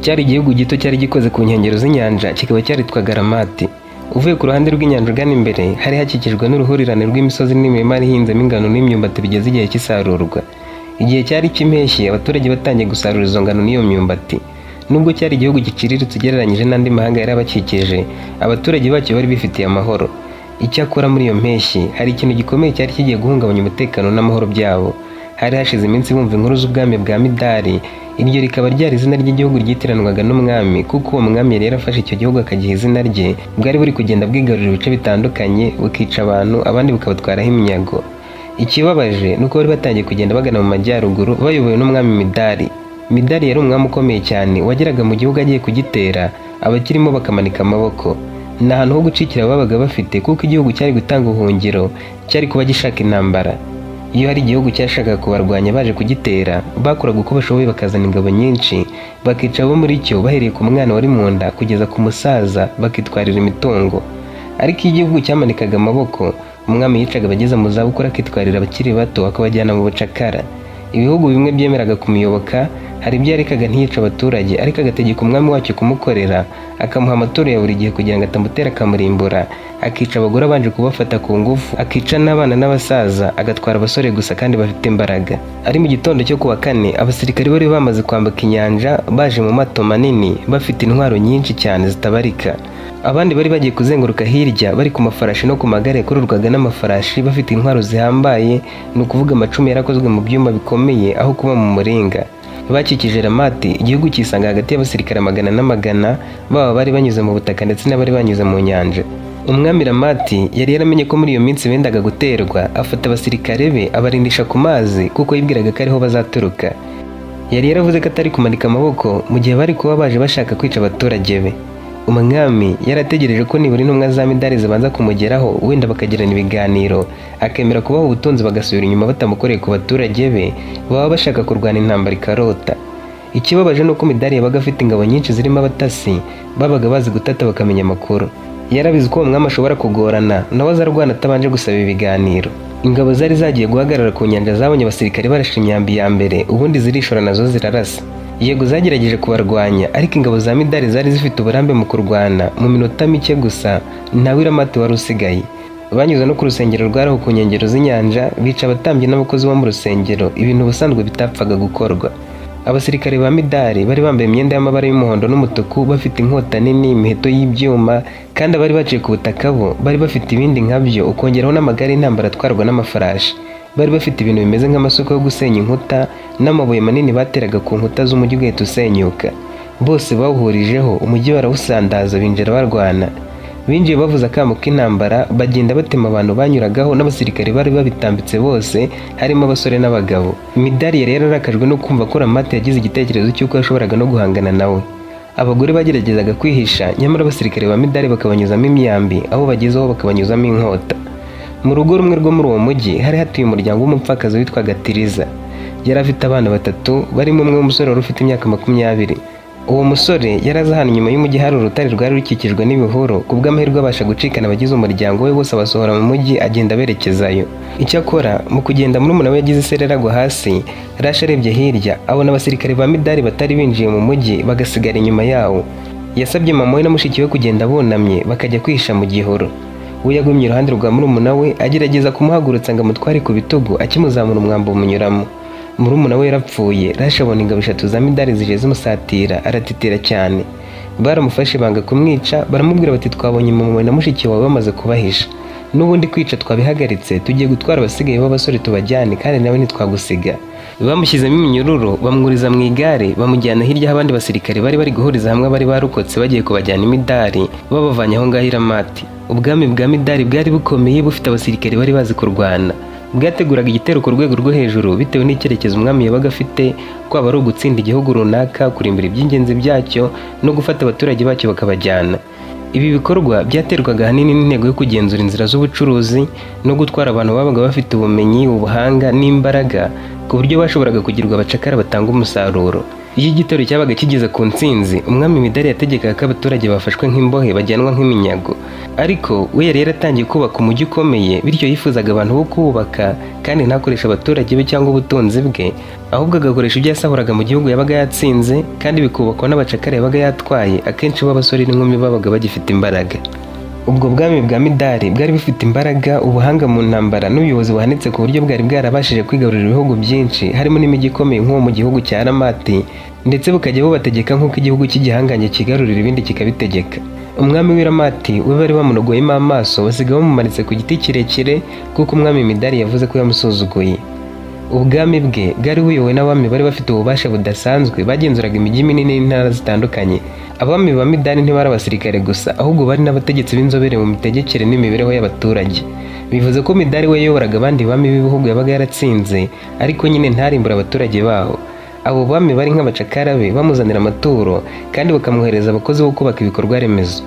cyari igihugu gito cyari gikoze ku nkengero z'inyanja, kikaba cyaritwaga Ramati. Uvuye ku ruhande rw'inyanja ugana imbere, hari hakikijwe n'uruhurirane rw'imisozi n'imirima ihinzemo ingano n'imyumbati bigeze igihe cy'isarurwa. Igihe cyari cy'impeshyi, abaturage batangiye gusarura izo ngano n'iyo myumbati. Nubwo cyari igihugu giciriritse ugereranyije n'andi mahanga yari abakikije, abaturage bacyo bari bifitiye amahoro. Icyakora muri iyo mpeshyi hari ikintu gikomeye cyari kigiye guhungabanya umutekano n'amahoro byabo. Hari hashize iminsi bumva inkuru z'ubwami bwa Midari. Iryo rikaba ryari izina ry'igihugu ryitiranwaga n'umwami, kuko uwo mwami yari yarafashe icyo gihugu akagiha izina rye. Bwari buri kugenda bwigarurira ibice bitandukanye, bukica abantu, abandi bukabatwaraho iminyago. Ikibabaje ni uko bari batangiye kugenda bagana mu majyaruguru bayobowe n'umwami Midari. Midari yari umwami ukomeye cyane wageraga mu gihugu agiye kugitera, abakirimo bakamanika amaboko. Nta hantu ho gucikira babaga bafite, kuko igihugu cyari gutanga ubuhungiro, cyari kuba gishaka intambara. Iyo hari igihugu cyashakaga kubarwanya baje kugitera, bakoraga uko bashoboye bakazana ingabo nyinshi, bakica abo muri cyo bahereye ku mwana wari mu nda kugeza ku musaza, bakitwarira imitungo. Ariko iyo igihugu cyamanikaga amaboko, umwami yicaga abageze mu zabukuru akitwarira abakiri bato akabajyana mu bucakara. Ibihugu bimwe byemeraga kumuyoboka, hari ibyo yarekaga ntiyica abaturage, ariko agategeka umwami wacyo kumukorera, akamuha amaturo ya buri gihe kugira ngo atamutera akamurimbura, akica abagore abanje kubafata ku ngufu, akica n'abana n'abasaza, agatwara abasore gusa kandi bafite imbaraga. Ari mu gitondo cyo kuwa kane, abasirikari bari bamaze kwambuka inyanja, baje mu mato manini, bafite intwaro nyinshi cyane zitabarika. Abandi bari bagiye kuzenguruka hirya bari ku mafarashi no ku magare yakururwaga n'amafarashi, bafite intwaro zihambaye, ni ukuvuga amacumu yarakozwe mu byuma bikomeye aho kuba mu muringa. Bakikije Ramati, igihugu cyisanga hagati y'abasirikare amagana n'amagana, baba bari banyuze mu butaka ndetse n'abari banyuze mu nyanja. Umwami Ramati yari yaramenye ko muri iyo minsi bendaga guterwa, afata abasirikare be abarindisha ku mazi, kuko yibwiraga ko ariho bazaturuka. Yari yaravuze ko atari kumanika amaboko mu gihe bari kuba baje bashaka kwica abaturage be. Umwami yarategereje ko nibura intumwa za Midari zibanza kumugeraho, wenda bakagirana ibiganiro, akemera kubaha ubutunzi bagasubira inyuma batamukoreye ku baturage be, baba bashaka kurwana intambara ikarota. Ikibabaje ni uko Midari yabaga afite ingabo nyinshi zirimo abatasi, babaga bazi gutata bakamenya amakuru. Yarabizi ko uwo mwami ashobora kugorana, nawe azarwana atabanje gusaba ibiganiro. Ingabo zari zagiye guhagarara ku nyanja zabonye abasirikare barashe imyambi ya mbere, ubundi zirishora nazo zirarasa. Yego zagerageje kubarwanya, ariko ingabo za Midari zari zifite uburambe mu kurwana. Mu minota mike gusa ntawe Ramati wari usigaye. Banyuze no ku rusengero rwariho ku nkengero z'inyanja, bica abatambyi n'abakozi bo mu rusengero, ibintu ubusanzwe bitapfaga gukorwa. Abasirikare ba Midari bari bambaye imyenda y'amabara y'umuhondo n'umutuku, bafite inkota nini, imiheto y'ibyuma, kandi abari baciye ku butaka bo bari bafite ibindi nkabyo, ukongeraho n'amagare y'intambara atwarwa n'amafarashi. Bari bafite ibintu bimeze nk'amasuka yo gusenya inkuta n'amabuye manini bateraga ku nkuta z'umujyi ugahita usenyuka. Bose bawuhurijeho, umujyi barawusandaza, binjira barwana. Binjiye bavuza akamo k'intambara, bagenda batema abantu banyuragaho, n'abasirikare bari babitambitse bose, harimo abasore n'abagabo. Midari yari yararakajwe no kumva ko Ramati yagize igitekerezo cy'uko yashoboraga no guhangana nawe. Abagore bageragezaga kwihisha, nyamara abasirikare ba Midari bakabanyuzamo imyambi, aho bagezeho bakabanyuzamo inkota. Mu rugo rumwe rwo muri uwo mujyi hari hatuye umuryango w'umupfakazi witwaga Tiriza. Yari afite abana batatu, barimo umwe w'umusore wari ufite imyaka 20. Uwo musore yari azi ahantu inyuma y'umujyi hari urutare rwari rukikijwe n'ibihuru, kubw'amahirwe abasha gucikana abagize umuryango we bose abasohora mu mujyi, agenda berekezayo. Icyakora mu kugenda murumuna we yagize isereri agwa hasi, Rasha arebye hirya abona abasirikare ba Midari batari binjiye mu mujyi, bagasigara inyuma yawo. Yasabye mama we na mushiki we kugenda bunamye bakajya kwihisha mu gihuru. We yagumye iruhande rwa murumuna we agerageza kumuhagurutsa ngo amutware ku bitugu, akimuzamura umwambi umunyuramo. Murumuna we yarapfuye. Rasha abona ingabo 3 za Midari zije zimusatira, aratitira cyane. Baramufashe banga kumwica, baramubwira bati twabonye mama we na mushiki wawe bamaze kubahisha, n'ubundi kwica twabihagaritse, tugiye gutwara abasigaye b'abasore tubajyane, kandi nawe ntitwagusiga. Bamushyizemo iminyururu, bamwuriza mu igare, bamujyana hirya abandi basirikare bari guhuriza hamwe bari barukotse bagiye kubajyana Midari, babavanye aho ngaho i Ramati. Ubwami bwa Midari bwari bukomeye, bufite abasirikare bari bazi kurwana. Bwateguraga igitero ku rwego rwo hejuru bitewe n'icyerekezo umwami yabaga afite, kwaba ari ugutsinda igihugu runaka, kurimbura iby'ingenzi byacyo, no gufata abaturage bacyo bakabajyana. Ibi bikorwa byaterwaga ahanini n'intego yo kugenzura inzira z'ubucuruzi no gutwara abantu babaga bafite ubumenyi, ubuhanga n'imbaraga, ku buryo bashoboraga kugirwa abacakara batanga umusaruro. Iyo igitero cyabaga kigeze ku ntsinzi, umwami Midari yategekaga ko abaturage bafashwe nk'imbohe bajyanwa nk'iminyago. Ariko we yari yaratangiye kubaka umujyi ukomeye, bityo yifuzaga abantu bo kuwubaka kandi ntakoresha abaturage be cyangwa ubutunzi bwe, ahubwo agakoresha ibyo yasahuraga mu gihugu yabaga yatsinze, kandi bikubakwa n'abacakara yabaga yatwaye, akenshi b'abasore n'inkumi babaga bagifite imbaraga. Ubwo bwami bwa Midari bwari bufite imbaraga, ubuhanga mu ntambara n'ubuyobozi buhanitse ku buryo bwari bwarabashije kwigarurira ibihugu byinshi, harimo n'imijyi ikomeye nk'uwo mu gihugu cya Ramati, ndetse bukajya bubategeka nk'uko igihugu cy'igihangange kigarurira ibindi kikabitegeka. Umwami w'i Ramati we bari bamunogoyemo amaso, basiga bamumanitse ku giti kirekire kuko umwami Midari yavuze ko yamusuzuguye. Ubwami bwe bwari buyobowe n'abami bari bafite ububasha budasanzwe, bagenzuraga imijyi minini n'intara zitandukanye. Abami ba Midari ntibari abasirikare gusa, ahubwo bari n'abategetsi b'inzobere mu mitegekere n'imibereho y'abaturage. Bivuze ko Midari we yayoboraga abandi bami b'ibihugu yabaga yaratsinze, ariko nyine ntarimbura abaturage baho. Abo bami bari nk'abacakara be, bamuzanira amaturo kandi bakamwohereza abakozi bo kubaka ibikorwa remezo.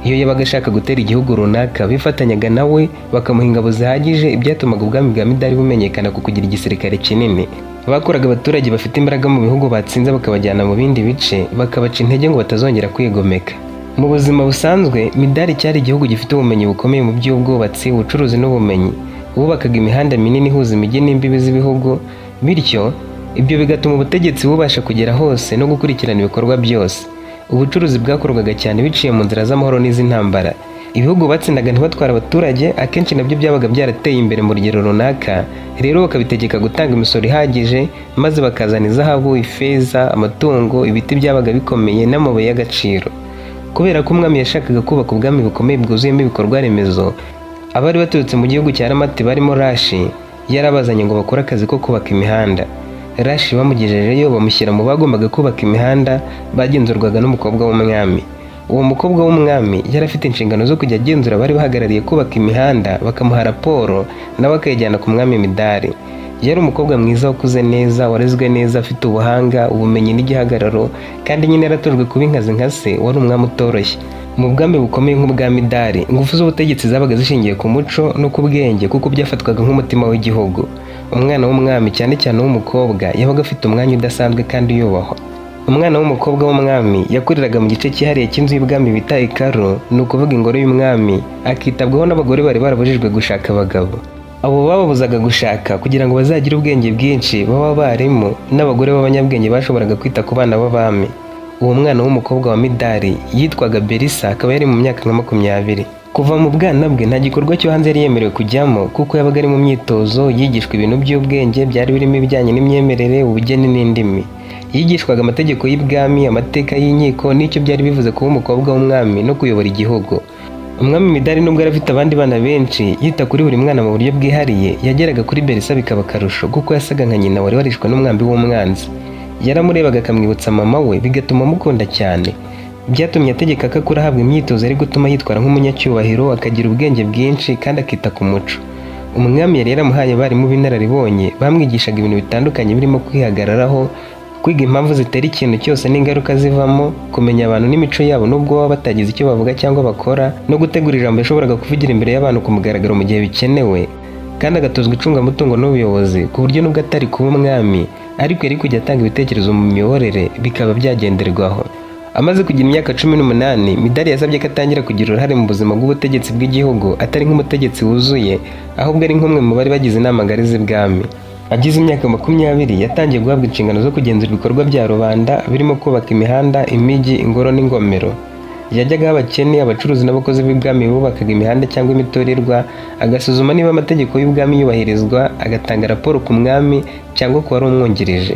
Iyo yabaga ashaka gutera igihugu runaka, bifatanyaga nawe bakamuha ingabo zihagije, ibyatumaga ubwami bwa Midari bumenyekana ku kugira igisirikare kinini. Bakoraga abaturage bafite imbaraga mu bihugu batsinze bakabajyana mu bindi bice, bakabaca intege ngo batazongera kwigomeka. Mu buzima busanzwe, Midari cyari igihugu gifite ubumenyi bukomeye mu by'ubwubatsi, ubucuruzi n'ubumenyi. Bubakaga imihanda minini ihuza imijyi n'imbibi z'ibihugu, bityo ibyo bigatuma ubutegetsi bubasha kugera hose no gukurikirana ibikorwa byose. Ubucuruzi bwakorwaga cyane biciye mu nzira z'amahoro n'iz'intambara. Ibihugu batsindaga ntibatwara abaturage, akenshi nabyo byabaga byarateye imbere mu rugero runaka, rero bakabitegeka gutanga imisoro ihagije, maze bakazana izahabu, ifeza, amatungo, ibiti byabaga bikomeye n'amabuye y'agaciro. Kubera ko umwami yashakaga kubaka ubwami bukomeye bwuzuyemo ibikorwa remezo, abari baturutse mu gihugu cya Ramati barimo Rashi yarabazanye ngo bakore akazi ko kubaka imihanda. Rashi bamugejejeyo bamushyira mu bagombaga kubaka imihanda, bagenzurwaga n'umukobwa w'umwami. Uwo mukobwa w'umwami yari afite inshingano zo kujya agenzura abari bahagarariye kubaka imihanda, bakamuha raporo nawe akayijyana ku mwami Midari. Yari umukobwa mwiza wakuze neza, warezwe neza, afite ubuhanga, ubumenyi n'igihagararo, kandi nyine yaratojwe kuba inkazi nka se, wari umwami utoroshye. Mu bwami bukomeye nk'ubwa Midari, ingufu z'ubutegetsi zabaga zishingiye ku muco no ku bwenge kuko byafatwaga nk'umutima w'igihugu. Umwana w'umwami, cyane cyane w'umukobwa, yabaga afite umwanya udasanzwe kandi yubahwa. Umwana w'umukobwa w'umwami yakuriraga mu gice cyihariye cy'inzu y'ubwami bita Ikaro, ni ukuvuga ingoro y'umwami, akitabwaho n'abagore bari barabujijwe gushaka abagabo. Abo bababuzaga gushaka kugira ngo bazagire ubwenge bwinshi, baba abarimu n'abagore b'abanyabwenge bashoboraga kwita ku bana b'abami. Uwo mwana w'umukobwa wa Midari yitwaga Berisa, akaba yari mu myaka nka 20. Kuva mu bwana bwe nta gikorwa cyo hanze yari yemerewe kujyamo kuko yabaga ari mu myitozo, yigishwa ibintu by'ubwenge byari birimo ibijyanye n'imyemerere, ubugeni n'indimi. Yigishwaga amategeko y'ibwami, amateka y'inkiko n'icyo byari bivuze kuba umukobwa w'umwami no kuyobora igihugu. Umwami Midari nubwo yari afite abandi bana benshi, yita kuri buri mwana mu buryo bwihariye, yageraga kuri Berisa bikaba akarusho kuko yasaga nka nyina wari warishwe n'umwambi w'umwanzi. Yaramurebaga akamwibutsa mama we, bigatuma amukunda cyane. Byatumye ategeka ko akura ahabwa imyitozo ari gutuma yitwara nk'umunyacyubahiro, akagira ubwenge bwinshi kandi akita ku muco. Umwami yari yaramuhaye abarimu b'inararibonye, bamwigishaga ibintu bitandukanye birimo kwihagararaho, kwiga impamvu zitera ikintu cyose n'ingaruka zivamo, kumenya abantu n'imico yabo nubwo baba batagize icyo bavuga cyangwa bakora, no gutegura ijambo yashoboraga kuvugira imbere y'abantu ku mugaragaro mu gihe bikenewe, kandi agatozwa icungamutungo n'ubuyobozi ku buryo nubwo atari kuba umwami, ariko yari kujya atanga ibitekerezo mu miyoborere bikaba byagenderwaho. Amaze kugira imyaka 18, Midari yasabye ko atangira kugira uruhare mu buzima bw'ubutegetsi bw'igihugu, atari nk'umutegetsi wuzuye, ahubwo ari nk'umwe mu bari bagize inama ngari z'ibwami. Agize imyaka 20, yatangiye guhabwa inshingano zo kugenzura ibikorwa bya rubanda birimo kubaka imihanda, imijyi, ingoro n'ingomero. Yajyaga abakene, abacuruzi n'abakozi b'ibwami bubakaga imihanda cyangwa imiturirwa, agasuzuma niba amategeko y'ubwami yubahirizwa, agatanga raporo ku mwami cyangwa ku wari umwungirije.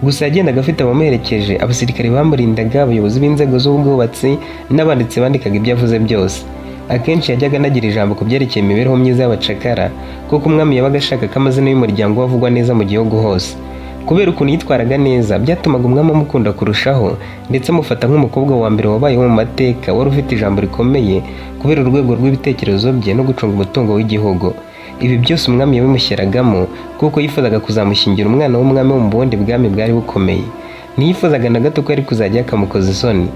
Gusa yagendaga afite abamuherekeje, abasirikare bamurindaga, abayobozi b'inzego z'ubwubatsi n'abanditsi bandikaga ibyo avuze byose. Akenshi yajyaga anagira ijambo ku byerekeye imibereho myiza y'abacakara, kuko umwami yabaga ashaka ko amazina y'umuryango we avugwa neza mu gihugu hose. Kubera ukuntu yitwaraga neza, byatumaga umwami amukunda kurushaho, ndetse amufata nk'umukobwa wa mbere wabayeho mu mateka, wari ufite ijambo rikomeye kubera urwego rw'ibitekerezo bye no gucunga umutungo w'igihugu. Ibi byose umwami yabimushyiragamo kuko yifuzaga kuzamushyingira umwana w'umwami wo mu bundi bwami bwari bukomeye. Ntiyifuzaga na gato ko yari kuzajya akamukoza isoni.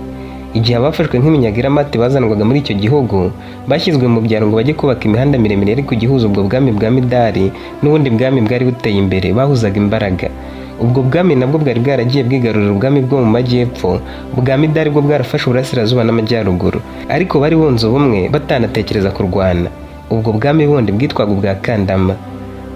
Igihe abafashwe nk'iminyago i Ramati bazanwaga muri icyo gihugu, bashyizwe mu byaro ngo bajye kubaka imihanda miremire yari kugihuza ubwo bwami bwa Midari n'ubundi bwami bwari buteye imbere, bahuzaga imbaraga. ubwo bwami nabwo bwari bwaragiye bwigarurira ubwami bwo mu majyepfo, ubwa Midari bwo bwarafashe uburasirazuba n'amajyaruguru, ariko bari bunze ubumwe batanatekereza kurwana. Ubwo bwami bundi bwitwaga ubwa Kandama.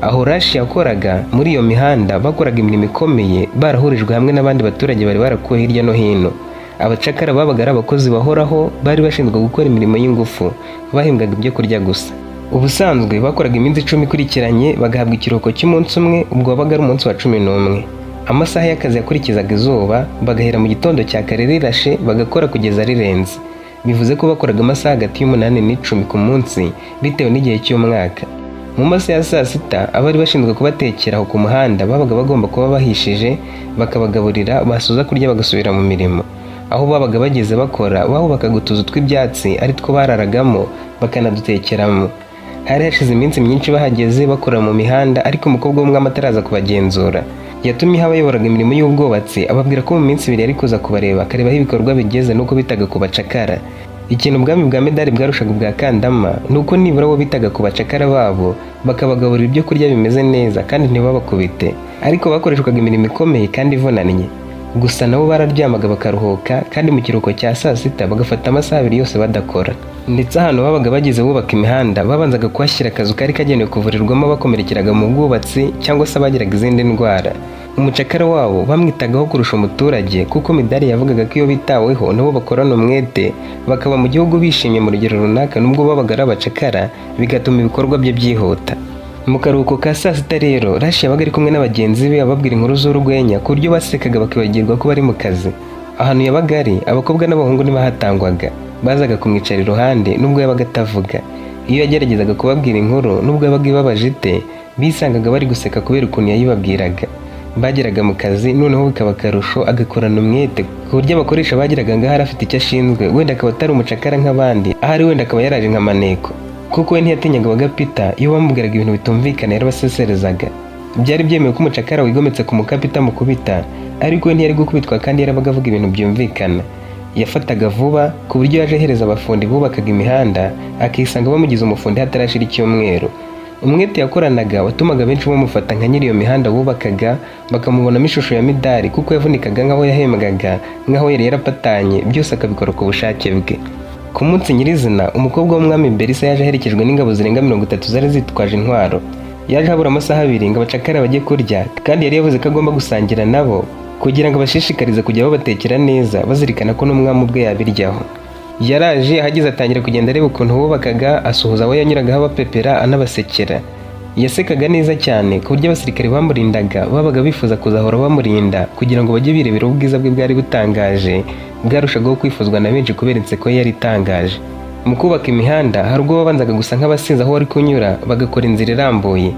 Aho Rashi yakoraga muri iyo mihanda bakoraga imirimo ikomeye, barahurijwe hamwe n'abandi baturage bari barakuwe hirya no hino. Abacakara babaga ari abakozi bahoraho, bari bashinzwe gukora imirimo y'ingufu, bahembwaga ibyo kurya gusa. Ubusanzwe bakoraga iminsi 10 ikurikiranye, bagahabwa ikiruhuko cy'umunsi umwe, ubwo wabaga ari umunsi wa 11. Amasaha y'akazi yakurikizaga izuba, bagahera mu gitondo cya kare rirashe, bagakora kugeza rirenze. Bivuze ko bakoraga amasaha hagati y'8 n'10 ku munsi, bitewe n'igihe cy'umwaka. Mu masaha ya saa sita, abari bashinzwe kubatekera aho ku muhanda babaga bagomba kuba bahishije, bakabagaburira, basoza kurya bagasubira mu mirimo. Aho babaga bageze bakora, bahubakaga utuzu tw'ibyatsi ari two bararagamo, bakanadutekeramo. Hari hashize iminsi myinshi bahageze bakora mu mihanda, ariko umukobwa w'umwami ataraza kubagenzura. Yatumye abayoboraga imirimo y'ubwubatsi ababwira ko mu minsi 2 yari kuza kubareba, akareba aho ibikorwa bigeze nuko bitaga ku bacakara. Ikintu ubwami bwa Midari bwarushaga ubwa Kandama nuko nibura bo bitaga ku bacakara babo, bakabagaburira ibyo kurya bimeze neza kandi ntibabakubite. Ariko bakoreshwaga imirimo ikomeye kandi ivunanye. Gusa nabo bararyamaga bakaruhuka, kandi mu kiruhuko cya saa sita bagafata amasaha 2 yose badakora. Ndetse ahantu babaga bageze bubaka imihanda, babanzaga kuhashyira akazu kari kagenewe kuvurirwamo bakomerekeraga mu bwubatsi cyangwa se abagiraga izindi ndwara. Umucakara wabo bamwitagaho kurusha umuturage, kuko Midari yavugaga ko iyo bitaweho nabo bakorana umwete, bakaba mu gihugu bishimye mu rugero runaka nubwo babaga ari abacakara, bigatuma ibikorwa bye byihuta. Mu karuhuko ka saa sita rero, Rashi yabaga ari kumwe n'abagenzi be ababwira inkuru z'urwenya ku buryo basekaga bakibagirwa ko bari mu kazi. Ahantu yabaga ari, abakobwa n'abahungu ntibahatangwaga, bazaga kumwicara iruhande nubwo yabaga atavuga. Iyo yageragezaga kubabwira inkuru nubwo yabaga ibabaje ite, bisangaga bari guseka kubera ukuntu yayibabwiraga. Bageraga mu kazi noneho bikaba akarusho, agakorana umwete ku buryo abakoresha bagiraga ngaho afite icyo ashinzwe, wenda akaba atari umucakara nk'abandi, ahari wenda akaba yaraje nka maneko, kuko we ntiyatinyaga abagapita. Iyo bamubwiraga ibintu bitumvikana yarabaseserezaga. Byari byemewe ko umucakara wigometse ku mukapita mukubita, ariko we ntiyari gukubitwa kandi yarabaga avuga ibintu byumvikana. Yafataga vuba ku buryo yaje ahereza abafundi bubakaga imihanda, akisanga bamugize umufundi hatarashira icyumweru. Umwete yakoranaga watumaga benshi bamufata nka nyiri iyo mihanda bubakaga, bakamubonamo ishusho ya Midari, kuko yavunikaga nk'aho yahembwaga, nk'aho yari yarapatanye, byose akabikora ku bushake bwe. Ku munsi nyirizina, umukobwa w'umwami Berisa yaje aherekejwe n'ingabo zirenga 30 zari zitwaje intwaro. Yaje habura amasaha 2 ngo abacakara bajye kurya, kandi yari yavuze ko agomba gusangira nabo kugira ngo bashishikarize kujya babatekera neza, bazirikana ko n'umwami ubwe yabiryaho. Yaraje ahageze atangira kugenda areba ukuntu bubakaga, asuhuza abo yanyuragaho abapepera anabasekera. Yasekaga neza cyane ku buryo abasirikare bamurindaga babaga bifuza kuzahora bamurinda, kugira ngo bajye birebera ubwiza bwe bwari butangaje, bwarushagaho kwifuzwa na benshi kubera inseko ye yari itangaje. Mu kubaka imihanda hari ubwo babanzaga gusa nk'abasize aho wari kunyura, bagakora inzira irambuye.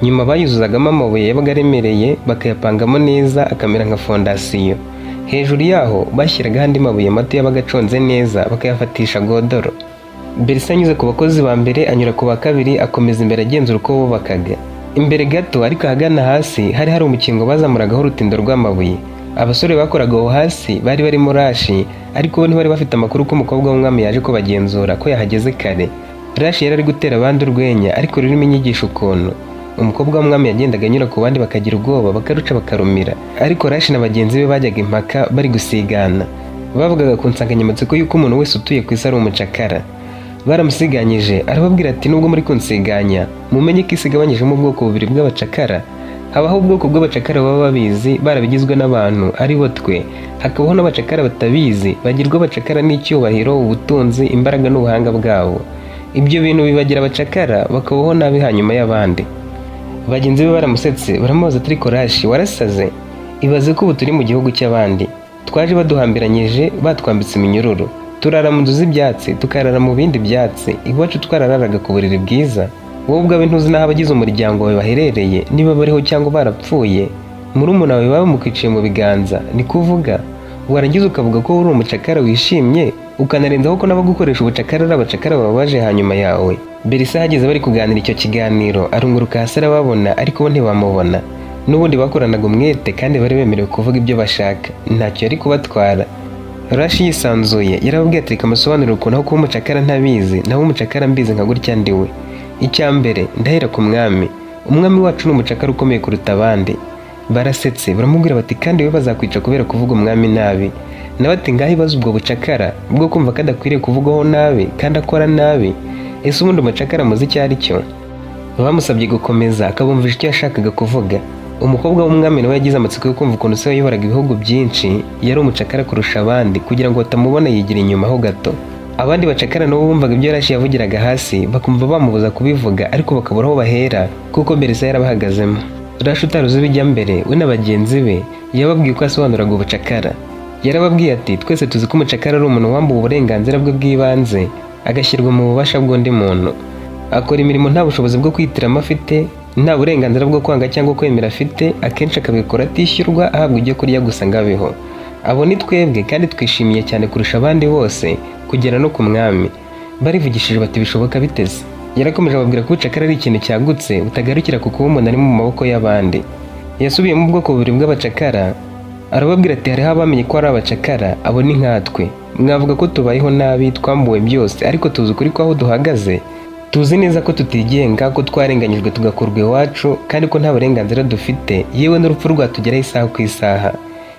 Nyuma bayuzuzagamo amabuye yabaga aremereye, bakayapangamo neza akamera nka fondasiyo. Hejuru yaho bashyiragaho andi mabuye mato yabaga aconze neza, bakayafatisha godoro. Berisa anyuze ku bakozi ba mbere, anyura ku ba kabiri, akomeza imbere agenzura uko bubakaga. Imbere gato ariko ahagana hasi hari umukingo bazamuragaho urutindo rw'amabuye. Abasore bakoraga aho hasi bari barimo Rashi, ariko bo ntibari bafite amakuru ko umukobwa w'umwami yaje ko bagenzura ko yahageze kare. Rashi yari ari gutera abandi urwenya, ariko rurimo inyigisho ukuntu. Umukobwa w'umwami yagendaga anyura ku bandi bakagira ubwoba, bakaruca bakarumira, ariko Rashi na bagenzi be bajyaga impaka bari gusigana. Bavugaga ku nsanganyamatsiko y'uko umuntu wese utuye ku isi ari umucakara. Baramusiganyije, arababwira ati nubwo muri kunsiganya, mumenye ko isi igabanyijemo ubwoko bubiri bw'abacakara. Habaho ubwoko bw'abacakara baba babizi, barabigizwe n'abantu ari bo twe. Hakabaho n'abacakara batabizi, bagirwa abacakara n'icyubahiro, ubutunzi, imbaraga n'ubuhanga bwabo. Ibyo bintu bibagira abacakara, bakabaho nabi hanyuma y'abandi. Bagenzi be baramusetse, baramubaza ati ariko Rashi warasaze? Ibaze ko ubu turi mu gihugu cy'abandi. Twaje baduhambiranyije, batwambitse iminyururu. Turara mu nzu z'ibyatsi, tukarara mu bindi byatsi. Iwacu twarararaga ku buriri bwiza. Wowe ubwawe ntuzi n'aho abagize umuryango wawe baherereye, niba bariho cyangwa barapfuye. Murumuna wawe baba mukwiciye mu biganza, ni kuvuga warangiza ukavuga ko uri umucakara wishimye, ukanarenzaho ko n'abagukoresha ubucakara ari abacakara babaje hanyuma yawe. Berisa hageze bari kuganira icyo kiganiro, arunguruka hasi arababona, ariko bo ntibamubona. N'ubundi bakoranaga umwete kandi bari bemerewe kuvuga ibyo bashaka, ntacyo yari kubatwara. Rashi yisanzuye yarababwiye ati kamusobanurira ukuntu aho kuba umucakara ntabizi, naho umucakara mbizi nka gutya ndi we. Icya mbere ndahera ku mwami. Umwami wacu ni umucakara ukomeye kuruta abandi. Barasetse baramubwira bati kandi we bazakwica kubera kuvuga umwami nabi. Nawe ati ngaho ibaze ubwo bucakara bwo kumva ko adakwiriye kuvugwaho nabi kandi akora nabi. Ese ubundi umucakara muzi icyo ari cyo? Bamusabye gukomeza akabumvisha icyo yashakaga kuvuga. Umukobwa w'umwami nawe yagize amatsiko yo kumva ukuntu se wayoboraga ibihugu byinshi yari umucakara kurusha abandi kugira ngo batamubona yigira inyuma ho gato. Abandi bacakara nabo bumvaga ibyo Rashi yavugiraga hasi bakumva bamubuza kubivuga ariko bakabura aho bahera kuko Berisa yarabahagazemo. Rashi utaruzi bijya mbere we na bagenzi be yababwiye ko asobanuraga ubucakara. Yarababwiye ati twese tuzi ko umucakara ari umuntu wambuwe uburenganzira bwe bw'ibanze agashyirwa mu bubasha bw'undi muntu. Akora imirimo nta bushobozi bwo kwihitiramo afite, nta burenganzira bwo kwanga cyangwa kwemera afite, akenshi akabikora atishyurwa ahabwa ibyo kurya gusa ngo abeho. Abo ni twebwe kandi twishimiye cyane kurusha abandi bose kugera no ku mwami. Barivugishije bati bishoboka biteze. Yarakomeje ababwira ko ubucakara ari ikintu cyagutse butagarukira ku kuba umuntu ari mu maboko y'abandi. Yasubiye mu bwoko bubiri bw'abacakara arababwira ati hariho abamenye ko ari abacakara, abo ni nkatwe. Mwavuga ko tubayeho nabi twambuwe byose ariko tuzi ukuri ko aho duhagaze, tuzi neza ko tutigenga, ko twarenganyijwe tugakurwa iwacu kandi ko nta burenganzira dufite, yewe n'urupfu rwatugeraho isaha ku isaha.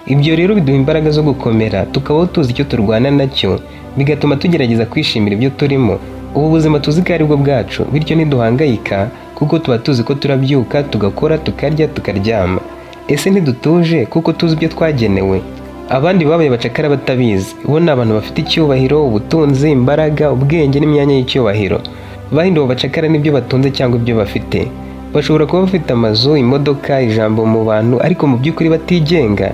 Ibyo rero biduha imbaraga zo gukomera tukabaho tuzi icyo turwana nacyo, bigatuma tugerageza kwishimira ibyo turimo. Ubu buzima tuzi ko ari bwo bwacu, bityo ntiduhangayika kuko tuba tuzi ko turabyuka tugakora tukarya tukaryama. Ese ntidutuje kuko tuzi ibyo twagenewe? Abandi babaye abacakara batabizi, bo ni abantu bafite icyubahiro, ubutunzi, imbaraga, ubwenge n'imyanya y'icyubahiro. Bahinduwe abacakara n'ibyo batunze cyangwa ibyo bafite. Bashobora kuba bafite amazu, imodoka, ijambo mu bantu ariko mu by'ukuri batigenga.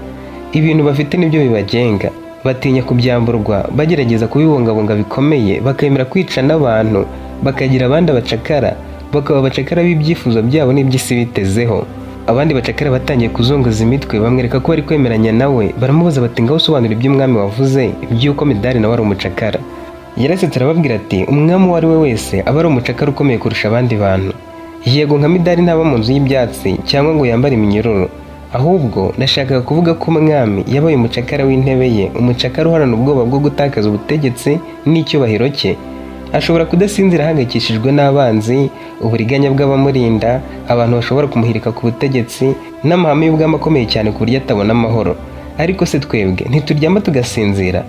Ibintu bafite nibyo bibagenga. Batinya kubyamburwa, bagerageza kubibungabunga bikomeye, bakemera kwica n'abantu, bakagira abandi abacakara, bakaba abacakara b'ibyifuzo byabo n'iby'isi bitezeho. Abandi bacakara batangiye kuzunguza imitwe bamwereka ko bari kwemeranya nawe, baramubaza bati ngaho usobanura iby'umwami wavuze iby'uko Medari nawe ari umucakara. Yarasetse arababwira ati umwami uwo ari we wese aba ari umucakara ukomeye kurusha abandi bantu. Yego nka Medari ntaba mu nzu y'ibyatsi cyangwa ngo yambare iminyururu, ahubwo nashakaga kuvuga ko umwami yabaye umucakara w'intebe ye, umucakara uharana ubwoba bwo gutakaza ubutegetsi n'icyubahiro cye. Ashobora kudasinzira ahangayikishijwe n'abanzi, uburiganya bw'abamurinda, abantu bashobora kumuhirika ku butegetsi n'amahame y'ubwami akomeye cyane ku buryo atabona amahoro. Ariko se twebwe ntituryama tugasinzira?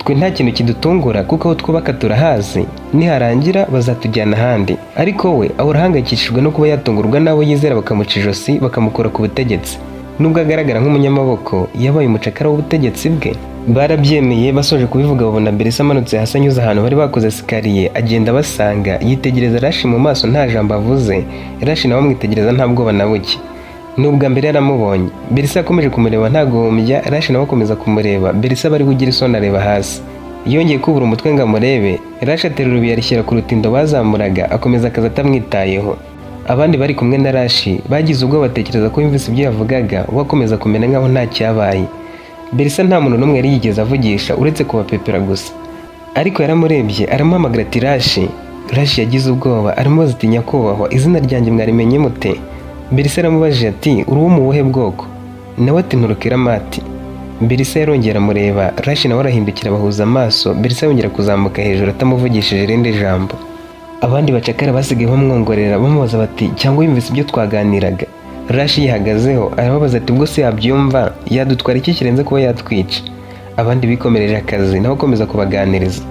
Twe nta kintu kidutungura kuko aho twubaka turahazi, niharangira bazatujyana ahandi. Ariko we ahora ahangayikishijwe no kuba yatungurwa n'abo yizera bakamuca ijosi bakamukura ku butegetsi. Nubwo agaragara nk'umunyamaboko, yabaye umucakara w'ubutegetsi bwe. Barabyemeye, basoje kubivuga babona Berisa amanutse hasi anyuze ahantu bari bakoze sikariye, agenda basanga, yitegereza Rashi mu maso nta jambo avuze. Rashi nawe amwitegereza nta bwoba na buke. Nubwa mbere yaramubonye. Berisa yakomeje kumureba nta guhumbya, Rashi nawe akomeza kumureba. Berisa bari kugira isoni areba hasi. Yongeye kubura umutwe ngo amurebe, Rashi aterura urubiye arishyira ku rutindo bazamuraga, akomeza akazi atamwitayeho. Abandi bari kumwe na Rashi bagize ubwo batekereza ko yumvise ibyo yavugaga, wakomeza kumena nkaho nta cyabaye. Berisa nta muntu n'umwe yari yigeze avugisha uretse kubapepera gusa. Ariko yaramurebye aramuhamagara ati Rashi. Rashi yagize ubwoba aramubaza ati nyakubahwa, izina ryanjye mwarimenye mute? Berisa yaramubajije ati uri uwo mu buhe bwoko? Nawe ati nturukiramati. Berisa yarongera amureba, Rashi nawe arahindukira bahuza amaso. Berisa yongera kuzamuka hejuru atamuvugishije irindi jambo. Abandi bacakara basigaye bamwongorera bamubaza bati cyangwa yumvise ibyo twaganiraga? Rashi yihagazeho arababaza ati ubwo se yabyumva yadutwara iki kirenze kuba yatwica? Abandi bikomereje akazi nawe akomeza kubaganiriza.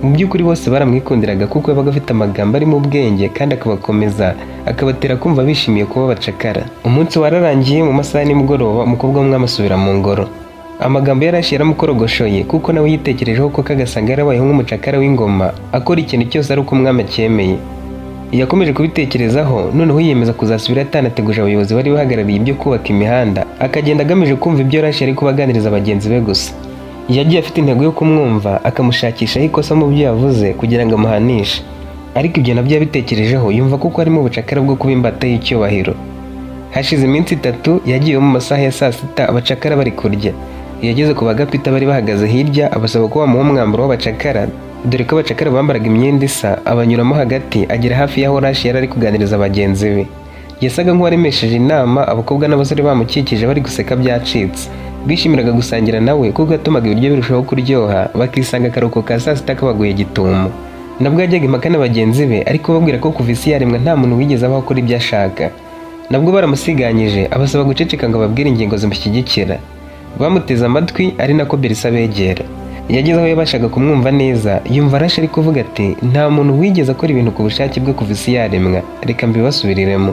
Mu by'ukuri bose baramwikundiraga kuko yabaga afite amagambo ari mu bwenge kandi akabakomeza, akabatera kumva bishimiye kuba bacakara. Umunsi wararangiye, mu masaha y'imugoroba umukobwa w'umwami asubira mu ngoro. Amagambo ya Rashi yaramukorogoshoye kuko nawe yitekerejeho ko kagasanga yarabayeho nk'umucakara w'ingoma, akora ikintu cyose ari uko umwami acyemeye. Yakomeje kubitekerezaho, noneho yiyemeza kuzasubira atanateguje abayobozi bari bahagarariye ibyo kubaka imihanda, akagenda agamije kumva ibyo Rashi ari kubaganiriza bagenzi be gusa. Yagiye afite intego yo kumwumva, akamushakishaho ikosa mu byo yavuze kugira ngo amuhanishe. Ariko ibyo nabyo yabitekerejeho yumva kuko harimo ubucakara bwo kuba imbata y'icyubahiro. Hashize iminsi 3 yagiye mu masaha ya saa sita abacakara bari kurya. Yageze ku bagapita bari bahagaze hirya abasaba ko bamuha umwambaro w'abacakara, dore ko abacakara bambaraga imyenda isa. Abanyuramo hagati agera hafi y'aho Rashi yari ari kuganiriza bagenzi be. Yasaga nk'uwaremesheje inama, abakobwa n'abasore bamukikije bari guseka byacitse. Bishimiraga gusangira nawe kuko yatumaga ibiryo birushaho kuryoha, bakisanga akaruhuko ka saa sita kabaguye gitumo. Nabwo yajyaga impaka na bagenzi be ariko babwira ko kuva isi yaremwa nta muntu wigeze abaho kuri ibyo ashaka. nabwo baramusiganyije abasaba guceceka ngo ababwire ingingo zimushyigikira. Bamuteze amatwi ari nako Berisa abegera. Yageze aho yabashaga kumwumva neza, yumva arashe ari kuvuga ati nta muntu wigeze akora ibintu ku bushake bwe kuva isi yaremwa, reka mbibasubiriremo.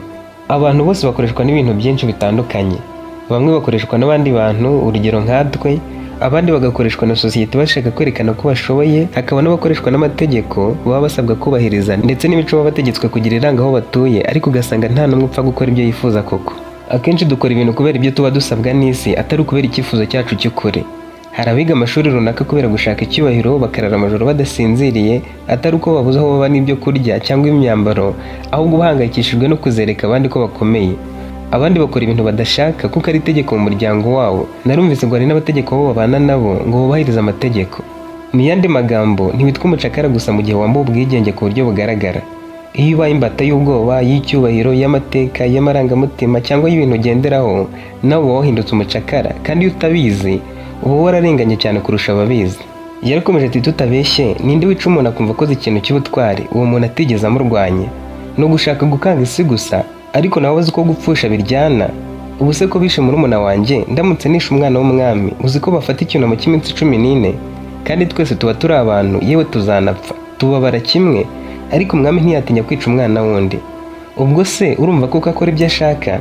Abantu bose bakoreshwa n'ibintu byinshi bitandukanye. Bamwe bakoreshwa n'abandi bantu, urugero nkatwe, abandi bagakoreshwa na sosiyete bashaka kwerekana ko bashoboye, hakaba n'abakoreshwa n'amategeko baba basabwa kubahiriza ndetse n'imico baba bategetswe kugira iranga aho batuye, ariko ugasanga nta n'umwe upfa gukora ibyo yifuza koko. Akenshi dukora ibintu kubera ibyo tuba dusabwa n'isi, atari ukubera icyifuzo cyacu cy'ukuri. Hari abiga amashuri runaka kubera gushaka icyubahiro bakarara amajoro badasinziriye, atari uko babuze aho baba n'ibyo kurya cyangwa imyambaro, ahubwo bahangayikishijwe no kuzereka abandi ko bakomeye. Abandi bakora ibintu badashaka kuko ari itegeko mu muryango wabo. Narumvise ngo hari n'abategeko bo babana nabo ngo bubahirize amategeko. Mu yandi magambo, ntiwitwa umucakara gusa mu gihe wambaye ubwigenge ku buryo bugaragara. Iyo ubaye imbata y'ubwoba, y'icyubahiro, y'amateka, y'amarangamutima cyangwa y'ibintu ugenderaho, nawe uba wahindutse umucakara, kandi iyo utabizi uba wararenganye cyane kurusha ababizi. Yarakomeje ati tutabeshye, ninde wica umuntu akumva akoze ikintu cy'ubutwari uwo muntu atigeze amurwanya? No gushaka gukanga isi gusa, ariko nawe uzi ko gupfusha biryana. Ubu se ko bishe murumuna wanjye ndamutse nishe umwana w'umwami, uzi ko bafata icyunamo cy'iminsi 14? Kandi twese tuba turi abantu, yewe tuzanapfa, tubabara kimwe, ariko umwami ntiyatinya kwica umwana wundi. Ubwo se urumva ko akora ibyo ashaka?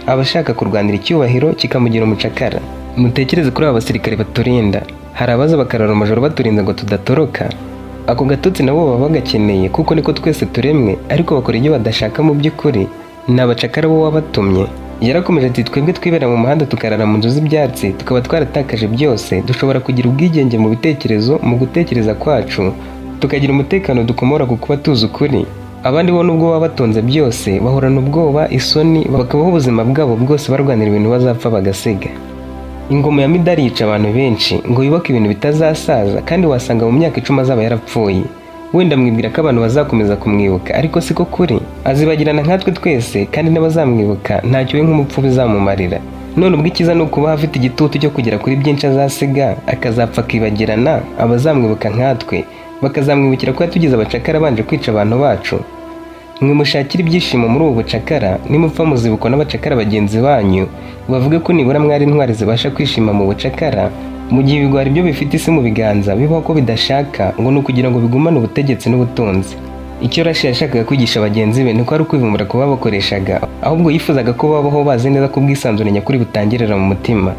Aba ashaka kurwanira icyubahiro kikamugira umucakara. Mutekereze kuri aba basirikare baturinda. Hari abaza bakarara amajoro baturinda ngo tudatoroka. Ako gatutsi nabo baba bagakeneye kuko niko twese turemwe, ariko bakora ibyo badashaka mu by'ukuri. Ni abacakara bo wabatumye. Yarakomeje ati twebwe twibera mu muhanda tukarara mu nzu z'ibyatsi, tukaba twaratakaje byose, dushobora kugira ubwigenge mu bitekerezo, mu gutekereza kwacu, tukagira umutekano dukomora ku kuba tuzi ukuri. Abandi bo nubwo baba batunze byose, bahorana ubwoba, isoni, bakabaho ubuzima bwabo bwose barwanira ibintu bazapfa bagasiga. Ingoma ya Midari yica abantu benshi ngo yubake ibintu bitazasaza, kandi wasanga mu myaka 10 azaba yarapfuye. Wenda mwibwira ko abantu bazakomeza kumwibuka, ariko siko kuri. Azibagirana nkatwe twese, kandi n'abazamwibuka ntacyo we nk'umupfu bizamumarira. None ubwo ikiza ni ukuba afite igitutu cyo kugera kuri byinshi azasiga, akazapfa akibagirana, abazamwibuka nkatwe bakazamwibukira ko yatugize abacakara banje kwica abantu bacu. Mwe mushakira ibyishimo muri ubu bucakara, nimupfa muzibukwa n'abacakara bagenzi banyu, bavuge ko nibura mwari intwari zibasha kwishima mu bucakara, mu gihe ibigwari byo bifite isi mu biganza bibaho ko bidashaka ngo ni ukugira ngo bigumane ubutegetsi n'ubutunzi. Icyo Rashi yashakaga kwigisha bagenzi be niko ari ukwivumbura kuba bakoreshaga, ahubwo yifuzaga ko babaho bazi neza ko ubwisanzure nyakuri butangirira mu mutima.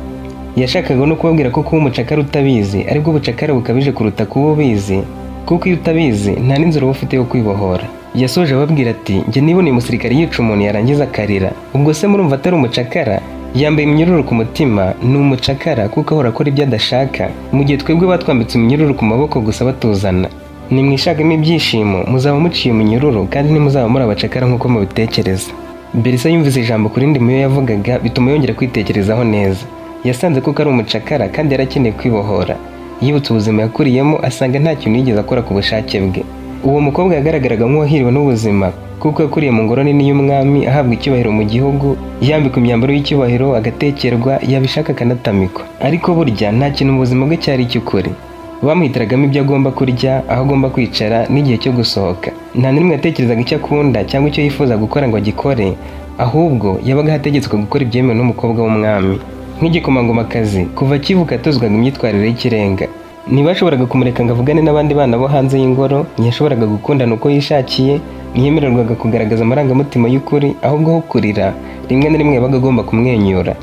Yashakaga no kubabwira ko kuba umucakara utabizi aribwo bucakara bukabije kuruta kuba ubizi, kuko iyo utabizi nta n'inzira uba ufite yo kwibohora. Yasoje ababwira ati njye niboneye umusirikare yica umuntu yarangiza akarira, ubwo se murumva atari umucakara? Yambaye iminyururu ku mutima, ni umucakara kuko ahora akora ibyo adashaka, mu gihe twebwe batwambitse iminyururu ku maboko gusa batuzana. Nimwishakamo ibyishimo muzaba muciye iminyururu, kandi ntimuzaba muri abacakara nk'uko mubitekereza. Berisa yumvise ijambo ku rindi mu yo yavugaga, bituma yongera kwitekerezaho neza. Yasanze kuko ari umucakara kandi yarakeneye kwibohora. Yibutse ubuzima yakuriyemo, asanga nta kintu yigeze akora ku bushake bwe. Uwo mukobwa yagaragaraga nk'uwahiriwe n'ubuzima kuko yakuriye mu ngoro nini y'umwami, ahabwa icyubahiro mu gihugu, yambikwa imyambaro y'icyubahiro, agatekerwa, yabishaka akanatamikwa. Ariko burya nta kintu mu buzima bwe cyari icy'ukuri. Bamuhitiragamo ibyo agomba kurya, aho agomba kwicara, n'igihe cyo gusohoka. Nta n'imwe yatekerezaga icyo akunda cyangwa icyo yifuza gukora ngo agikore, ahubwo yabaga hategetswe gukora ibyemewe n'umukobwa w'umwami. Nk'igikomangomakazi, kuva akivuka yatozwaga imyitwarire y'ikirenga. Ntibashoboraga kumureka ngo avugane n'abandi bana bo hanze y'ingoro, ntiyashoboraga gukundana uko yishakiye, ntiyemererwaga kugaragaza amarangamutima y'ukuri, ahubwo aho kurira rimwe na rimwe yabaga agomba kumwenyura.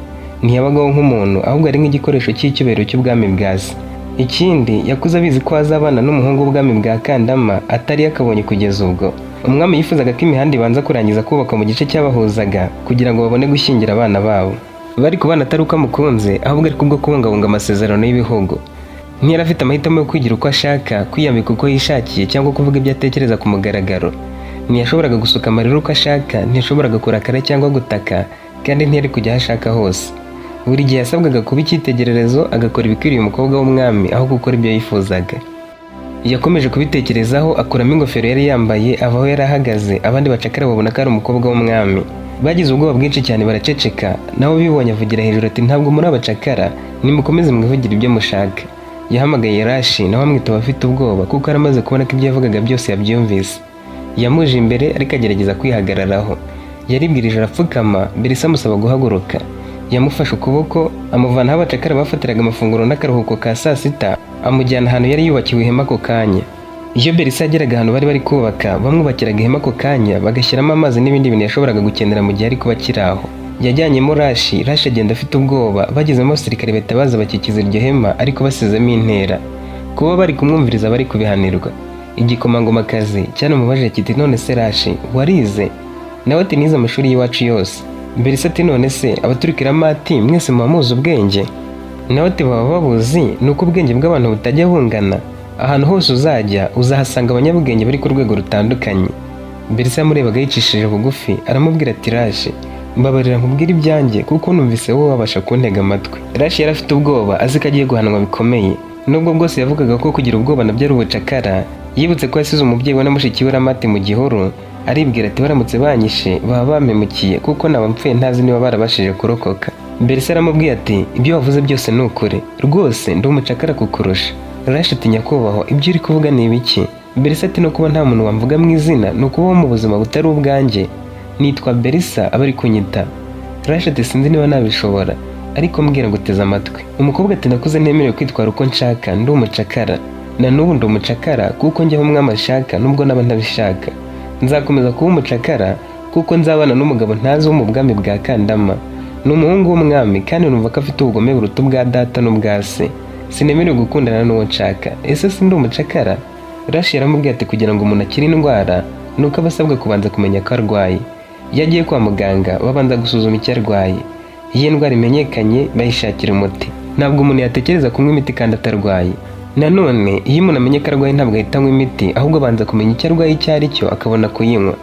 Ntiyabagaho nk'umuntu, ahubwo ari nk'igikoresho cy'icyubahiro cy'ubwami bwa se. Ikindi, yakuze abizi ko azabana n'umuhungu w'ubwami bwa Kandama, atari yakabonye kugeza ubwo. Umwami yifuzaga ko imihanda ibanza kurangiza kubakwa mu gice cyabahuzaga kugira ngo babone gushyingira abana babo. Bari kubana atari uko amukunze, ahubwo ari kubwo kubungabunga amasezerano y'ibihugu. Ntiyari afite amahitamo yo kwigira uko ashaka, kwiyambika uko yishakiye cyangwa kuvuga ibyo atekereza ku mugaragaro. Ntiyashoboraga gusuka amarira uko ashaka, ntiyashoboraga kurakara cyangwa gutaka, kandi ntiyari kujya aho ashaka hose. Buri gihe yasabwaga kuba icyitegererezo, agakora ibikwiriye umukobwa w'umwami aho gukora ibyo yifuzaga. Yakomeje kubitekerezaho, akuramo ingofero yari yambaye, ava aho yari ahagaze, abandi bacakara babona ko ari umukobwa w'umwami. Bagize ubwoba bwinshi cyane baraceceka, nabo bibonye avugira hejuru ati ntabwo muri abacakara, nimukomeze mwivugire ibyo mushaka. Yahamagaye Rashi, nawe amwitaba afite ubwoba kuko aramaze kubona ko ibyo yavugaga byose yabyumvise. Yamuje imbere ariko agerageza kwihagararaho. yaribwirije arapfukama, Berisa amusaba guhaguruka. Yamufashe ukuboko amuvana aho abacakara bafatiraga amafunguro n'akaruhuko ka saa sita, amujyana ahantu yari yubakiwe ihema ako kanya. Iyo Berisa yageraga ahantu bari kubaka, bamwubakiraga ihema ako kanya bagashyiramo amazi n'ibindi bintu yashoboraga gukenera mu gihe ari kuba akiri aho. Yajyanyemo Rashi agenda afite ubwoba, bagezemo abasirikare bahita baza bakikiza iryo hema ariko basizemo intera. Kuba bari kumwumviriza bari kubihanirwa. Igikomangomakazi cyaramubajije kiti none se Rashi warize? Nawe ati nize amashuri y'iwacu yose. Berisa ati none se abaturikiramati mwese muba muzi ubwenge? Nawe ati baba babuzi, nuko ubwenge bw'abantu butajya bungana. Ahantu hose uzajya uzahasanga abanyabwenge bari ku rwego rutandukanye. Berisa yamurebaga yicishije bugufi, aramubwira ati Rashi mbabarira nkubwire ibyanjye kuko numvise wowe wabasha kuntega amatwi. Rashi yari afite ubwoba azi ko agiye guhanwa bikomeye. Nubwo bwose yavugaga ko kugira ubwoba nabyo ari ubucakara, yibutse ko yasize umubyeyi we na mushiki we Ramati mu gihuru, aribwira ati baramutse banyishe baba bamemukiye kuko naba mpfuye ntazi niba barabashije kurokoka. Berisa aramubwiye ati ibyo wavuze byose ni ukuri, rwose ndi umucakara kukurusha. Rashi ati nyakubahwa ibyo uri kuvuga ni ibiki? Berisa ati no kuba nta muntu wamvuga mu izina ni ukubaho mu buzima butari ubwanjye. Nitwa Berisa abari kunyita. Rashi ati sinzi niba nabishobora, ariko mbwira ngo uteze amatwi. Umukobwa ati nakuze ntemerewe kwitwara uko nshaka, ndi umucakara. Na n'ubu ndi umucakara kuko njyaho umwami ashaka nubwo naba ntabishaka. Nzakomeza kuba umucakara kuko nzabana n'umugabo ntazi wo mu bwami bwa Kandama. Ni umuhungu w'umwami kandi numva ko afite ubugome buruta ubwa data n'ubwa se. Sinemerewe gukundana n'uwo nshaka. Ese si ndi umucakara? Rashi yaramubwiye ati kugira ngo umuntu akire indwara nuko aba asabwa kubanza kumenya ko arwaye. Iyo agiye kwa muganga babanza gusuzuma icyo arwaye. Iyo indwara imenyekanye bayishakira umuti. Ntabwo umuntu yatekereza kunywa imiti kandi atarwaye. Nanone iyo umuntu amenye ko arwaye ntabwo ahita anywa imiti, ahubwo abanza kumenya icyo arwaye icyo ari cyo akabona kuyinywa.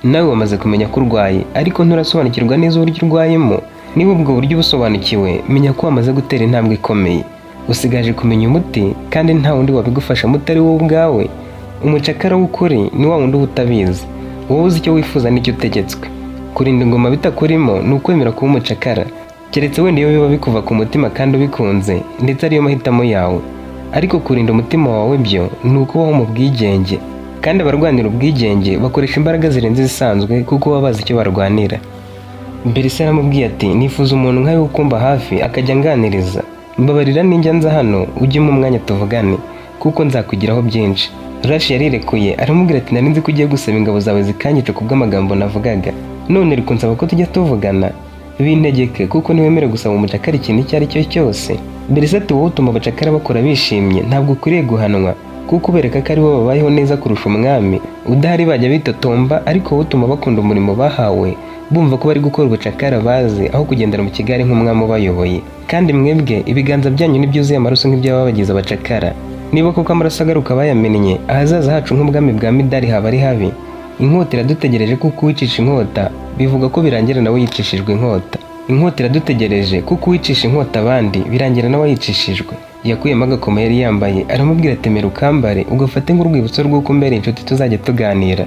Nawe wamaze kumenya ko urwaye ariko nturasobanukirwa neza uburyo urwayemo. Niba ubwo buryo busobanukiwe, menya ko wamaze gutera intambwe ikomeye. Usigaje kumenya umuti kandi nta wundi wabigufasha mutari wowe ubwawe. Umucakara w'ukuri ni wa wundi utabizi. Wowe uzi icyo wifuza n'icyo utegetswe. Kurinda ingoma bitakurimo ni ukwemera kuba umucakara, keretse wenda iyo biba bikuva ku mutima kandi ubikunze ndetse ariyo mahitamo yawe. Ariko kurinda umutima wawe byo ni ukubaho mu bwigenge, kandi abarwanira ubwigenge bakoresha imbaraga zirenze zisanzwe kuko baba bazi icyo barwanira. Berisa yaramubwiye ati nifuza umuntu nkawe ukumba hafi akajya anganiriza. Mbabarira ninjya nza hano ujye mu mwanya tuvugane kuko nzakugiraho byinshi. Rashi yarirekuye aramubwira ati nari nzi ko ugiye gusaba ingabo zawe zikanyica kubw'amagambo navugaga, none uri kunsaba ko tujya tuvugana? Bintegeke kuko niwemere gusaba umucakara ikintu icyo ari cyo cyose. Berisa ati wowe utuma abacakara bakora bishimye, ntabwo ukwiriye guhanwa kuko ubereka ko ari bo babayeho neza kurusha umwami. Udahari bajya bitotomba, ariko wowe utuma bakunda umurimo bahawe, bumva ko bari gukora ubucakara bazi aho kugendera mu kigare nk'umwami ubayoboye. Kandi mwebwe ibiganza byanyu n'ibyuzuye amaraso nk'iby'ababagize abacakara. Niba koko amaraso agaruka bayamennye, ahazaza hacu nk'ubwami bwa Midari haba ari habi. Inkota iradutegereje kuko uwicisha inkota bivuga ko birangira nawe yicishijwe inkota. Inkota iradutegereje kuko uwicisha inkota abandi birangira nawe yicishijwe. Yakuyemo agakoma yari yambaye aramubwira ati mera ukambare ugafate nk'urwibutso rw'uko mbere inshuti tuzajya tuganira.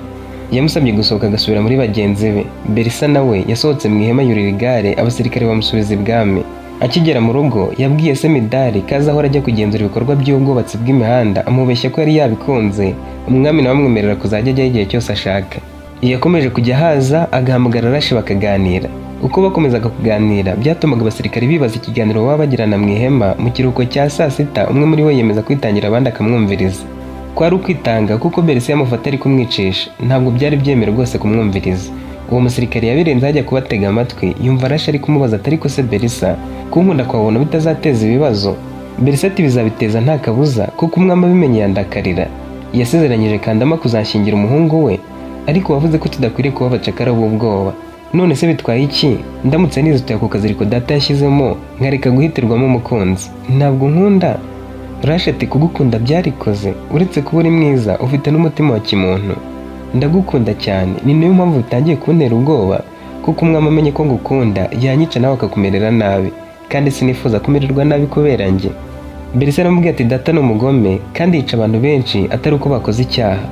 Yamusabye gusohoka agasubira muri bagenzi be. Berisa nawe yasohotse mu ihema yurira igare, abasirikare bamusubiza ibwami. Akigera mu rugo yabwiye se Midari kaza ahora ajya kugenzura ibikorwa by'ubwubatsi bw'imihanda, amubeshya ko yari yabikunze. Umwami nawe amwemerera kuzajya ajyaho igihe cyose ashaka. Yakomeje kujya haza agahamagara Rashi bakaganira. Uko bakomezaga kuganira byatumaga abasirikare bibaza ikiganiro baba bagirana mu ihema. Mu kiruhuko cya saa sita umwe muri bo yemeza kwitangira abandi akamwumviriza. Kwari ukwitanga kuko Berisa yamufata ari kumwicisha, ntabwo byari byemewe rwose kumwumviriza. Uwo musirikare yabirenze ajya kubatega amatwi, yumva Rashi ari kumubaza ati ariko se Berisa kunkunda kwabona bitazateza ibibazo? Berisa ati bizabiteza nta kabuza kuko umwami abimenye yandakarira. Yasezeranyije Kandama kuzanshyingira umuhungu we, ariko wavuze ko tudakwiriye kuba abacakara b'ubwoba. None se bitwaye iki ndamutse nizituye ku kaziriko data yashyizemo nkareka guhitirwamo umukunzi? Ntabwo nkunda. Rashi ati kugukunda byarikoze, uretse kuba uri mwiza ufite n'umutima wa kimuntu. Ndagukunda cyane, ni nayo mpamvu utangiye kuntera ubwoba kuko umwami amenye ko ngukunda yanyica nawe akakumerera nabi, kandi sinifuza kumererwa nabi kubera njye. Berisa aramubwira ati data ni umugome kandi yica abantu benshi atari uko bakoze icyaha.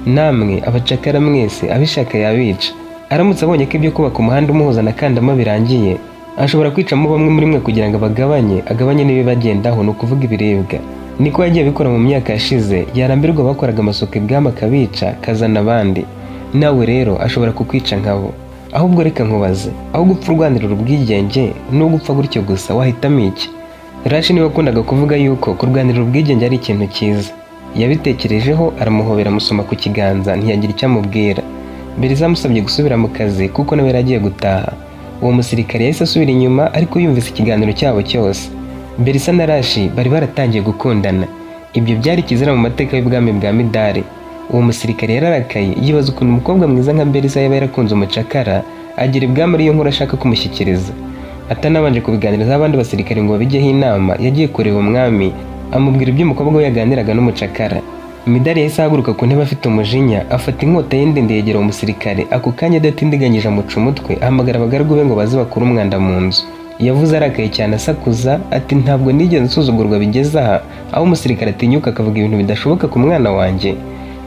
Namwe abacakara mwese abishaka yabica. Aramutse abonye ko ibyo kubaka umuhanda umuhuza na Kandama birangiye, ashobora kwicamo bamwe muri mwe kugira ngo agabanye n'ibibagendaho, ni ukuvuga ibiribwa. Niko yagiye abikora mu myaka yashize, yarambirwa bakoraga amasuku ibwami akabica kazana abandi. Nawe rero ashobora kukwica nkabo. ahubwo reka nkubaze, aho gupfa urwanirira ubwigenge no gupfa gutyo gusa wahitamo iki? Rashi niwe wakundaga kuvuga yuko kurwanirira ubwigenge ari ikintu cyiza. Yabitekerejeho aramuhobera amusoma ku kiganza ntiyagira icyo amubwira. Belisa amusabye gusubira mu kazi kuko nawe yaragiye gutaha. Uwo musirikare yahise asubira inyuma ariko yumvise ikiganiro cyabo cyose. Belisa na Rashi bari baratangiye gukundana. Ibyo byari kizira mu mateka y'ubwami bwa Midari. Uwo musirikare yararakaye yibaza ukuntu umukobwa mwiza nka Belisa yaba yarakunze umucakara, agira ibwami ariyo nkuru ashaka kumushyikiriza. Atanabanje kubiganiriza abandi basirikare ngo babijyeho inama, yagiye kureba umwami amubwira ibyo umukobwa we yaganiraga n'umucakara. Midari yahise ahaguruka ku ntebe afite umujinya, afata inkota ye ndende yegera umusirikare. Ako kanya adatindiganyije amuca umutwe, ahamagara abagaragu be ngo baze bakure umwanda mu nzu. Yavuze arakaye cyane asakuza ati ntabwo nigeze nsuzugurwa bigeze aha, aho umusirikare atinyuka akavuga ibintu bidashoboka ku mwana wanjye.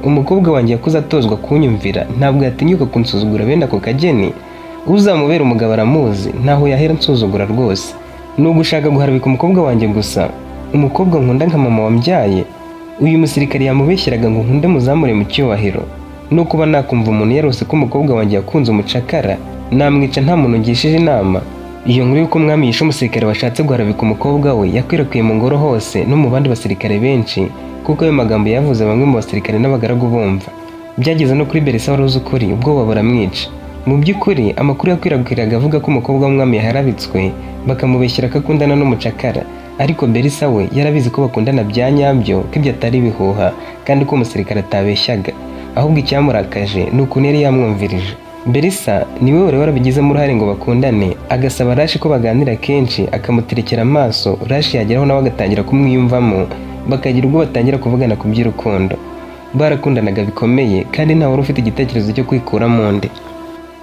Umukobwa wanjye yakuze atozwa kunyumvira, ntabwo yatinyuka kunsuzugura bene ako kageni. Uzamubera umugabo aramuzi, ntaho yahera nsuzugura rwose. Ni ugushaka guharabika umukobwa wanjye gusa, umukobwa nkunda nka mama wambyaye. Uyu musirikare yamubeshyeraga ngo nkunde muzamure mu cyubahiro. No kuba nakumva umuntu yarose ko umukobwa wanjye yakunze umucakara, namwica nta muntu ngishije inama. Iyo nkuru y'uko umwami yishe umusirikare washatse guharabika umukobwa we yakwirakwiye mu ngoro hose no mu bandi basirikare benshi, kuko ayo magambo yavuze bamwe mu basirikare n'abagaragu bumva. Byageze no kuri Belisa wari uzi ukuri, ubwoba buramwica. Mu by'ukuri amakuru yakwirakwiraga avuga ko umukobwa w'umwami yaharabitswe, bakamubeshyera ko akundana n'umucakara. Ariko Belisa we yarabizi ko bakundana bya nyabyo, ko ibyo atari ibihuha, kandi ko umusirikare atabeshyaga. Ahubwo icyamurakaje ni ukuntu yari yamwumvirije. Belisa niwe wari warabigizemo uruhare ngo bakundane, agasaba Rashi ko baganira kenshi, akamuterekera amaso. Rashi yageraho nawe agatangira kumwiyumvamo, bakagira ubwo batangira kuvugana ku by'urukundo. Barakundanaga bikomeye kandi nta wari ufite igitekerezo cyo kwikura mu nde.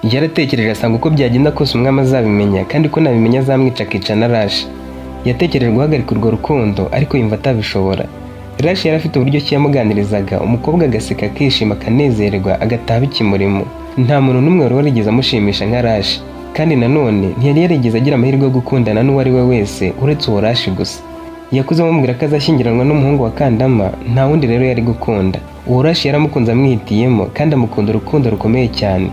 Yaratekereje asanga uko byagenda kose umwami azabimenya, kandi ko nabimenya azamwica akica na Rashi. Yatekereje guhagarika urwo rukundo ariko yumva atabishobora. Rashi yari afite uburyo ki yamuganirizaga, umukobwa agaseka akishima akanezerwa agataha bikimurimo. Nta muntu n'umwe wari warigeze amushimisha nka Rashi, kandi nanone ntiyari yarigeze agira amahirwe yo gukundana n'uwo ari we wese uretse uwo Rashi gusa. Yakuze amubwira ko azashyingiranwa n'umuhungu wa Kandama, nta wundi rero yari gukunda. Uwo Rashi yaramukunze amwihitiyemo kandi amukunda urukundo rukomeye cyane.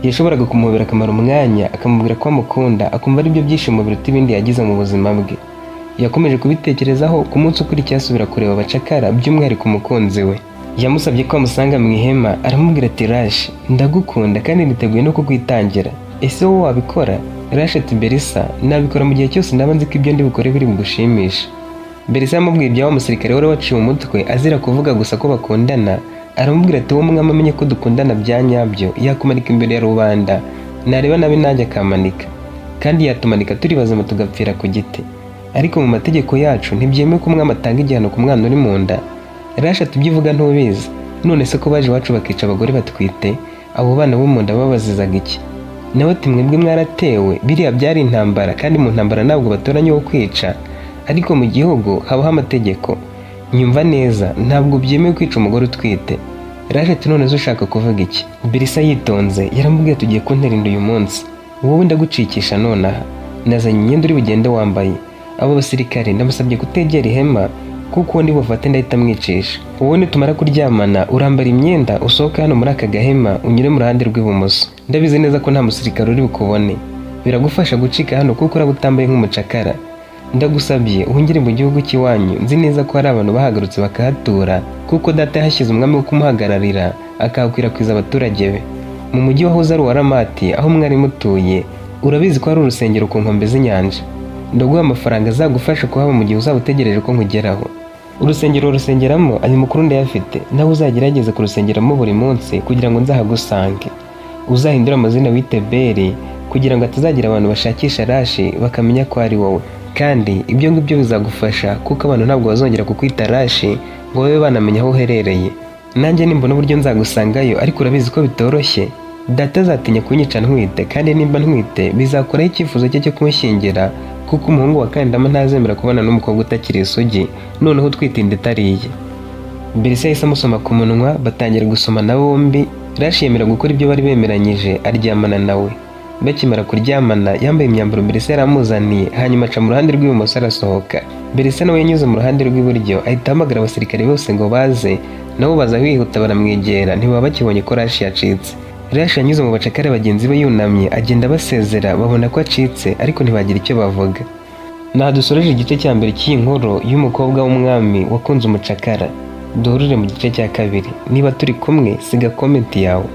Yashoboraga kumuhobera akamara umwanya, akamubwira ko amukunda, akumva ari byo byishimo biruta ibindi yagize mu buzima bwe. Yakomeje kubitekerezaho. Ku munsi ukurikiye asubira kureba abacakara, by'umwihariko umukunzi we. Yamusabye ko amusanga mu ihema, aramubwira ati Rashi, ndagukunda kandi niteguye no kukwitangira. Ese wowe wabikora? Rashi ati Belisa, nabikora mu gihe cyose ndaba nzi ko ibyo ndi bukore biri bugushimisha. Belisa yamubwiye ibya wa musirikare wari waciye umutwe azira kuvuga gusa ko bakundana. Aramubwira ati wowe mwami amenye ko dukundana bya nyabyo, yakumanika imbere ya rubanda, nareba nabi nanjye akamanika, kandi yatumanika turi bazima tugapfira ku giti. Ariko mu mategeko yacu ntibyemewe ko umwami atanga igihano ku mwana uri mu nda. Rashi ati ibyo uvuga ntubizi. None se ko baje iwacu bakica abagore batwite, abo bana bo mu nda babazizaga iki? Nawe ati mwebwe mwaratewe, biriya byari intambara, kandi mu ntambara ntabwo batoranya uwo kwica, ariko mu gihugu habaho amategeko. Nyumva neza, ntabwo byemewe kwica umugore utwite. Rashi ati none zo ushaka kuvuga iki? Belisa yitonze yaramubwiye tugiye kuntera inda uyu munsi, wowe ndagucikisha nonaha. Nazanye imyenda uri bugende wambaye. Abo basirikare ndamusabye kutegera ihema, kuko uwo ndibufate ndahita mwicisha. Wowe nitumara kuryamana urambara imyenda usohoke hano muri aka gahema unyure mu ruhande rw'ibumoso. Ndabizi neza ko nta musirikare uri bukubone, biragufasha gucika hano kuko uraba utambaye nk'umucakara. Ndagusabye uhungire mu gihugu cy'iwanyu, nzi neza ko hari abantu bahagarutse bakahatura, kuko data yahashyize umwami wo kumuhagararira akahakwirakwiza abaturage be. Mu mujyi wahoze ari uwa Ramati aho mwari mutuye, urabizi ko hari urusengero ku nkombe z'inyanja. Ndaguha amafaranga azagufasha kuhaba mu gihe uzaba utegereje ko nkugeraho. Urusengero rusengeramo ayo makuru ndayafite, nawe uzagerageze kurusengeramo buri munsi kugira ngo nzahagusange. Uzahindura amazina wite Beri kugira ngo atazagira abantu bashakisha Rashi bakamenya ko ari wowe. Kandi ibyo ngibyo bizagufasha kuko abantu ntabwo bazongera kukwita Rashi ngo babe banamenya aho uherereye. Nanjye nimbona uburyo nzagusangayo, ariko urabizi ko bitoroshye. Data azatinya kunyica ntwite, kandi nimba ntwite bizakoraho icyifuzo cye cyo kumushyingira, kuko umuhungu wa Kandama ntazemera kubana n'umukobwa utakiri isugi, noneho utwite inda itariye. Belisa yahise amusoma ku munwa, batangira gusomana bombi. Rashi yemera gukora ibyo bari bemeranyije, aryamana nawe. Bakimara kuryamana yambaye imyambaro Belisa yaramuzaniye, hanyuma aca mu ruhande rw'ibumoso arasohoka. Belisa nawe yanyuze mu ruhande rw'iburyo, ahita ahamagara abasirikare bose ngo baze, nabo baza bihuta baramwegera, ntibaba bakibonye ko Rashi yacitse. Rashi yanyuze mu bacakara bagenzi be yunamye agenda abasezera, babona ko acitse ariko ntibagira icyo bavuga. Naha dusoreje igice cya mbere cy'iyi nkuru y'umukobwa w'umwami wakunze umucakara. Duhurire mu gice cya kabiri. Niba turi kumwe siga komenti yawe.